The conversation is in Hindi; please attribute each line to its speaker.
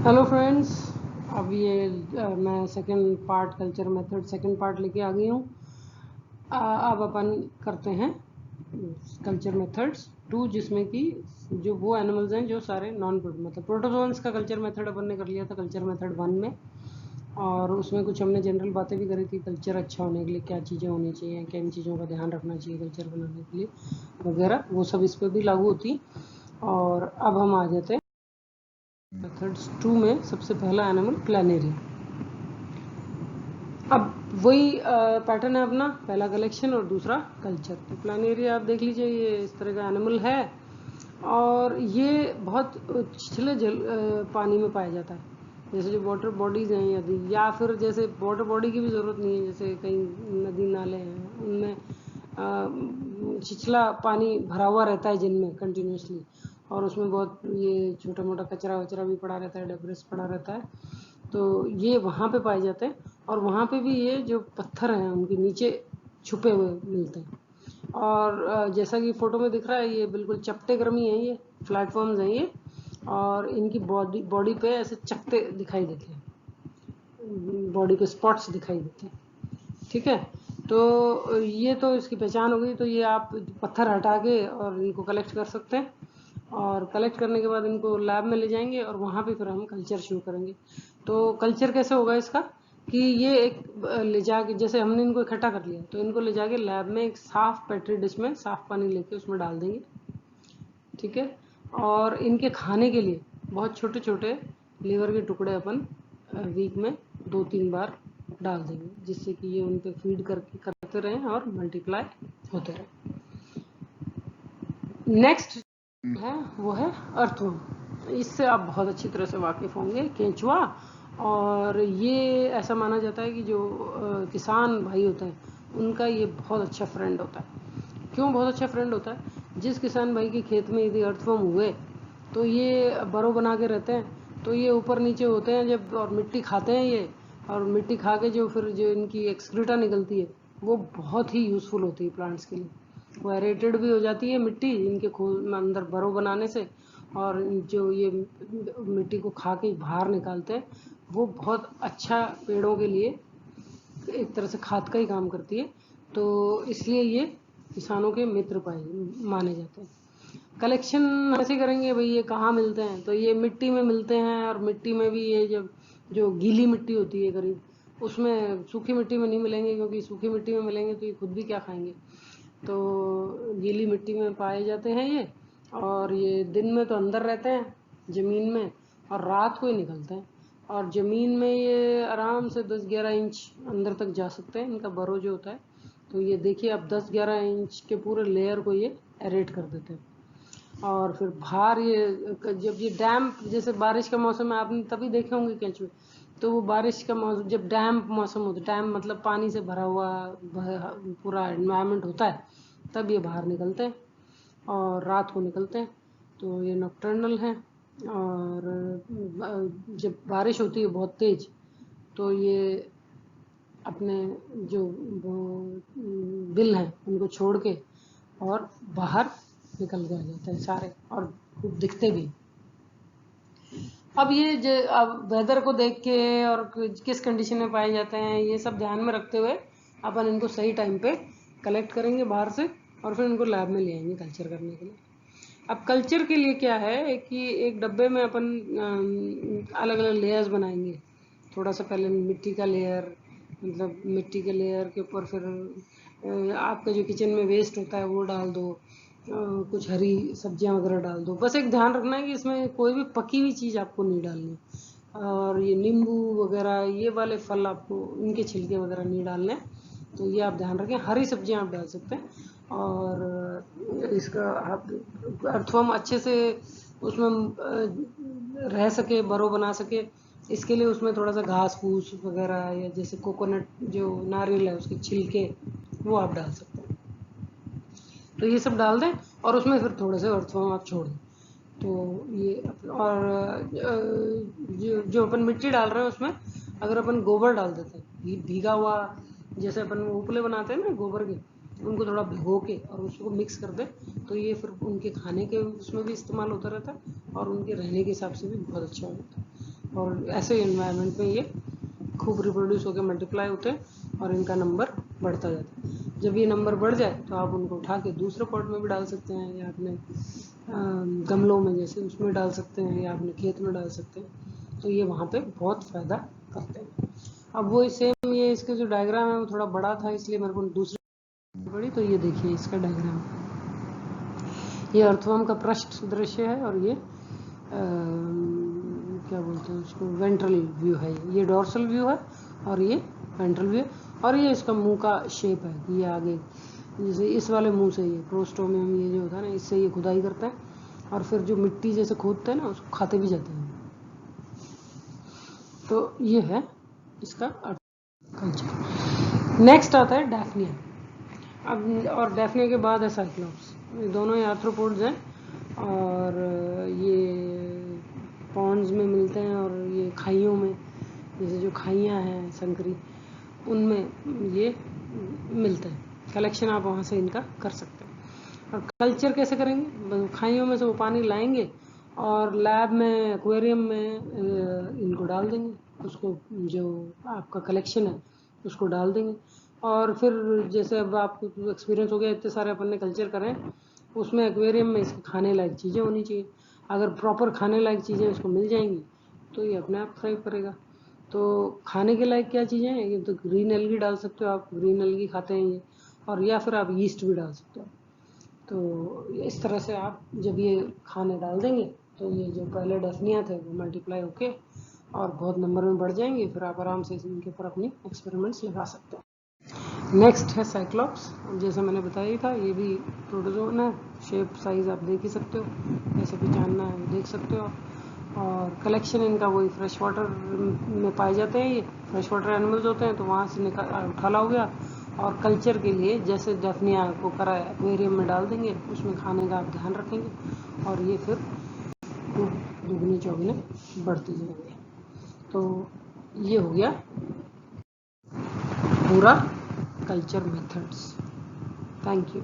Speaker 1: हेलो फ्रेंड्स, अब ये मैं second part culture method second part लेके आ गई हूँ। अब अपन करते हैं कल्चर मेथड्स 2, जिसमें कि जो वो एनिमल्स हैं जो सारे नॉन मतलब प्रोटोजोन्स का कल्चर मेथड अपन ने कर लिया था कल्चर मेथड 1 में, और उसमें कुछ हमने जनरल बातें भी करी थी। कल्चर अच्छा होने के लिए क्या चीज़ें होनी चाहिए, किन चीज़ों का ध्यान रखना चाहिए कल्चर बनाने के लिए वगैरह, वो सब इस पर भी लागू होती। और अब हम आ जाते हैं मेथड्स 2 में। सबसे पहला एनिमल प्लानेरिया। अब वही पैटर्न है अपना, पहला कलेक्शन और दूसरा कल्चर। तो प्लानेरिया आप देख लीजिए, ये इस तरह का एनिमल है और ये बहुत छिछले पानी में पाया जाता है। जैसे जो वाटर बॉडीज़ हैं यदि, या फिर जैसे वाटर बॉडी की भी ज़रूरत नहीं है, जैसे कई नदी नाले हैं उनमें छिछला पानी भरा हुआ रहता है जिनमें कंटिन्यूसली, और उसमें बहुत ये छोटा मोटा कचरा वचरा भी पड़ा रहता है, डेब्रिस पड़ा रहता है। तो ये वहाँ पे पाए जाते हैं, और वहाँ पे भी ये जो पत्थर हैं उनके नीचे छुपे हुए मिलते हैं। और जैसा कि फ़ोटो में दिख रहा है, ये बिल्कुल चपटे क्रमी हैं, ये प्लेटफॉर्म्स हैं ये, और इनकी बॉडी पे ऐसे चकते दिखाई देते हैं, बॉडी पे स्पॉट्स दिखाई देते हैं। ठीक है, तो ये तो इसकी पहचान हो गई। तो ये आप पत्थर हटा के और इनको कलेक्ट कर सकते हैं, और कलेक्ट करने के बाद इनको लैब में ले जाएंगे और वहाँ पे फिर हम कल्चर शुरू करेंगे। तो कल्चर कैसे होगा इसका कि ये एक ले जाके, जैसे हमने इनको इकट्ठा कर लिया तो इनको ले जाके लैब में एक साफ पेट्री डिश में साफ पानी लेके उसमें डाल देंगे। ठीक है, और इनके खाने के लिए बहुत छोटे छोटे लीवर के टुकड़े अपन वीक में 2-3 बार डाल देंगे, जिससे कि ये उन पे फीड करते रहें और मल्टीप्लाई होते रहें। नेक्स्ट है वो है अर्थवर्म। इससे आप बहुत अच्छी तरह से वाकिफ होंगे, केंचुआ। और ये ऐसा माना जाता है कि जो किसान भाई होते हैं उनका ये बहुत अच्छा फ्रेंड होता है। क्यों बहुत अच्छा फ्रेंड होता है? जिस किसान भाई के खेत में यदि अर्थवर्म हुए तो ये बरो बना के रहते हैं, तो ये ऊपर नीचे होते हैं जब, और मिट्टी खाते हैं ये, और मिट्टी खा के जो फिर जो इनकी एक्सक्रीटा निकलती है वो बहुत ही यूज़फुल होती है प्लांट्स के लिए। वो एरेटेड भी हो जाती है मिट्टी इनके खोल अंदर बरो बनाने से, और जो ये मिट्टी को खा के बाहर निकालते हैं वो बहुत अच्छा पेड़ों के लिए एक तरह से खाद का ही काम करती है। तो इसलिए ये किसानों के मित्र माने जाते हैं। कलेक्शन ऐसे करेंगे भाई, ये कहाँ मिलते हैं? तो ये मिट्टी में मिलते हैं, और मिट्टी में भी ये जब जो गीली मिट्टी होती है करीब, उसमें सूखी मिट्टी में नहीं मिलेंगे, क्योंकि सूखी मिट्टी में मिलेंगे तो ये खुद भी क्या खाएंगे। तो गीली मिट्टी में पाए जाते हैं ये, और ये दिन में तो अंदर रहते हैं ज़मीन में, और रात को ही निकलते हैं। और ज़मीन में ये आराम से 10-11 इंच अंदर तक जा सकते हैं, इनका बरो जो होता है। तो ये देखिए, अब 10-11 इंच के पूरे लेयर को ये एरेट कर देते हैं। और फिर बाहर ये जब ये डैम्प, जैसे बारिश का मौसम है, आपने तभी देखे होंगे केंचुए, तो वो बारिश का मौसम जब डैम्प मौसम होता है, डैम्प मतलब पानी से भरा हुआ पूरा एनवायरनमेंट होता है, तब ये बाहर निकलते हैं और रात को निकलते हैं। तो ये नॉकटर्नल हैं। और जब बारिश होती है बहुत तेज़, तो ये अपने जो बिल हैं उनको छोड़ के और बाहर निकल के आ जाते हैं सारे, और खूब दिखते भी। अब ये अब वेदर को देख के और किस कंडीशन में पाए जाते हैं ये सब ध्यान में रखते हुए अपन इनको सही टाइम पे कलेक्ट करेंगे बाहर से, और फिर इनको लैब में ले आएंगे कल्चर करने के लिए। अब कल्चर के लिए क्या है कि एक डब्बे में अपन अलग अलग लेयर्स बनाएंगे। थोड़ा सा पहले मिट्टी का लेयर, मतलब मिट्टी के लेयर के ऊपर फिर आपका जो किचन में वेस्ट होता है वो डाल दो, कुछ हरी सब्जियां वगैरह डाल दो। बस एक ध्यान रखना है कि इसमें कोई भी पकी हुई चीज़ आपको नहीं डालनी, और ये नींबू वगैरह ये वाले फल आपको, इनके छिलके वगैरह नहीं डालने। तो ये आप ध्यान रखें, हरी सब्जियां आप डाल सकते हैं। और इसका आप अर्थवर्म अच्छे से उसमें रह सके, बरो बना सके, इसके लिए उसमें थोड़ा सा घास फूस वगैरह, या जैसे कोकोनट जो नारियल है उसके छिलके, वो आप डाल सकते हैं। तो ये सब डाल दें, और उसमें फिर थोड़े से अर्थवर्म आप छोड़ दें। तो ये और जो अपन मिट्टी डाल रहे हैं उसमें अगर अपन गोबर डाल देते हैं भीगा हुआ, जैसे अपन उपले बनाते हैं ना गोबर के, उनको थोड़ा भिगो के और उसको मिक्स कर दें, तो ये फिर उनके खाने के उसमें भी इस्तेमाल होता रहता है, और उनके रहने के हिसाब से भी बहुत अच्छा हो जाता है। और ऐसे इन्वायरमेंट में ये खूब रिप्रोड्यूस होकर मल्टीप्लाई होते हैं और इनका नंबर बढ़ता जाता है। जब ये नंबर बढ़ जाए तो आप उनको उठा के दूसरे पॉट में भी डाल सकते हैं, या अपने गमलों में जैसे उसमें डाल सकते हैं, या अपने खेत में डाल सकते हैं। तो ये वहाँ पे बहुत फ़ायदा करते हैं। अब वो सेम ये इसके जो डायग्राम है वो थोड़ा बड़ा था, इसलिए मेरे को दूसरी बड़ी। तो ये देखिए इसका डायग्राम, ये अर्थवर्म का पृष्ठ दृश्य है और ये क्या बोलते हैं उसको, वेंट्रल व्यू है। ये डोर्सल व्यू है और ये वेंट्रल व्यू, और ये इसका मुंह का शेप है कि ये आगे जैसे इस वाले मुंह से ये प्रोस्टोमियम ये जो होता है ना, इससे ये खुदाई करता है और फिर जो मिट्टी जैसे खोदते हैं ना उसको खाते भी जाते हैं। तो ये है इसका कल्चर। नेक्स्ट आता है डैफनिया। अब और डैफनिया के बाद है साइक्लोप्स। ये दोनों ही आर्थ्रोपोड्स हैं और ये पॉन्ड्स में मिलते हैं और ये खाइयों में, जैसे जो खाइयाँ हैं संकरी, उनमें ये मिलते हैं। कलेक्शन आप वहाँ से इनका कर सकते हैं। और कल्चर कैसे करेंगे, खाइयों में से वो पानी लाएंगे और लैब में एक्वेरियम में इनको डाल देंगे, उसको जो आपका कलेक्शन है उसको डाल देंगे। और फिर जैसे अब आपको एक्सपीरियंस हो गया, इतने सारे अपन ने कल्चर करें, उसमें एक्वेरियम में इसके खाने लायक चीज़ें होनी चाहिए। अगर प्रॉपर खाने लायक चीज़ें उसको मिल जाएंगी तो ये अपने आप थ्राइव करेगा। तो खाने के लायक क्या चीज़ें हैं, ये तो ग्रीन एल्गी डाल सकते हो आप, ग्रीन एल्गी खाते हैं ये, और या फिर आप यीस्ट भी डाल सकते हो। तो इस तरह से आप जब ये खाने डाल देंगे तो ये जो पहले डफनिया थे वो मल्टीप्लाई होके और बहुत नंबर में बढ़ जाएंगे। फिर आप आराम से इनके ऊपर अपनी एक्सपेरिमेंट्स लगा सकते हैं। नेक्स्ट है साइक्लॉप्स। जैसे मैंने बताया था, ये भी प्रोटोजोन है। शेप साइज़ आप देख ही सकते हो, कैसे पहचानना है वो देख सकते हो। और कलेक्शन इनका वही फ्रेश वाटर में पाए जाते हैं। ये फ्रेश वाटर एनिमल्स होते हैं तो वहाँ से उठाला हो गया। और कल्चर के लिए जैसे डफनिया को करा है एक्वेरियम में डाल देंगे, उसमें खाने का आप ध्यान रखेंगे और ये फिर दुगनी चौगुने बढ़ती जाएंगे। तो ये हो गया पूरा कल्चर मेथड्स। Thank you.